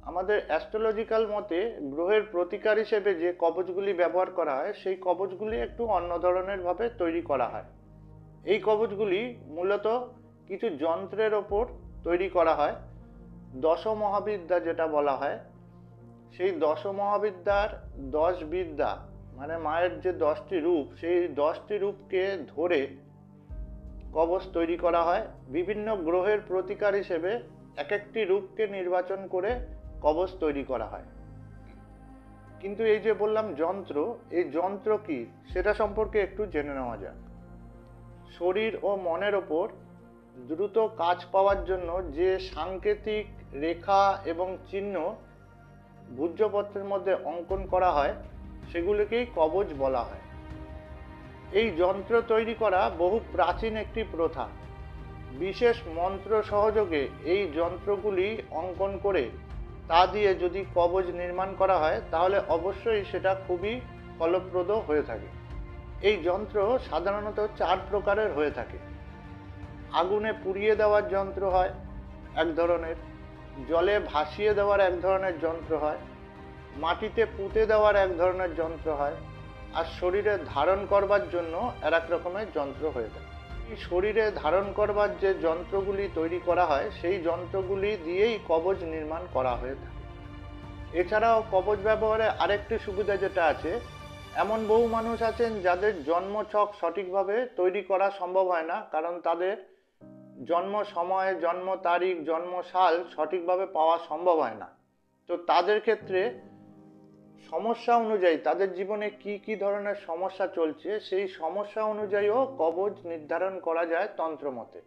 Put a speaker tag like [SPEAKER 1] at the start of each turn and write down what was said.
[SPEAKER 1] আমাদের অ্যাস্ট্রোলজিক্যাল মতে গ্রহের প্রতিকার হিসেবে যে কবচগুলি ব্যবহার করা হয় সেই কবচগুলি একটু অন্য ধরনের ভাবে তৈরি করা হয়। এই কবচগুলি মূলত কিছু যন্ত্রের ওপর তৈরি করা হয়। দশ মহাবিদ্যা যেটা বলা হয়, সেই দশ মহাবিদ্যার 10 বিদ্যা মানে মায়ের যে 10টি রূপ, সেই 10টি রূপকে ধরে কবচ তৈরি করা হয়। বিভিন্ন গ্রহের প্রতিকার হিসেবে এক একটি রূপকে নির্বাচন করে কবচ তৈরি করা হয়। কিন্তু এই যে বললাম যন্ত্র, এই যন্ত্র কি সেটা সম্পর্কে একটু জেনে নেওয়া যাক। শরীর ও মনের ওপর দ্রুত কাজ পাওয়ার জন্য যে সাংকেতিক রেখা এবং চিহ্ন ভূর্জপত্রের মধ্যে অঙ্কন করা হয় সেগুলিকেই কবচ বলা হয়। এই যন্ত্র তৈরি করা বহু প্রাচীন একটি প্রথা। বিশেষ মন্ত্র সহযোগে এই যন্ত্রগুলি অঙ্কন করে তা দিয়ে যদি কবচ নির্মাণ করা হয় তাহলে অবশ্যই সেটা খুবই ফলপ্রদ হয়ে থাকে। এই যন্ত্র সাধারণত 4 প্রকারের হয়ে থাকে। আগুনে পুড়িয়ে দেওয়ার যন্ত্র হয় এক ধরনের, জলে ভাসিয়ে দেওয়ার এক ধরনের যন্ত্র হয়, মাটিতে পুঁতে দেওয়ার এক ধরনের যন্ত্র হয়, আর শরীরে ধারণ করবার জন্য আর এক রকমের যন্ত্র হয়ে থাকে। এই শরীরে ধারণ করবার যে যন্ত্রগুলি তৈরি করা হয় সেই যন্ত্রগুলি দিয়েই কবচ নির্মাণ করা হয়ে থাকে। এছাড়াও কবচ ব্যবহারে আরেকটি সুবিধা যেটা আছে, এমন বহু মানুষ আছেন যাদের জন্মছক সঠিকভাবে তৈরি করা সম্ভব হয় না, কারণ তাদের জন্ম সময়, জন্ম তারিখ, জন্ম সাল সঠিকভাবে পাওয়া সম্ভব হয় না। তো তাদের ক্ষেত্রে সমস্যা অনুযায়ী তাদের জীবনে কি কি ধরনের সমস্যা চলছে সেই সমস্যা অনুযায়ীও কবচ নির্ধারণ করা যায় তন্ত্র মতে।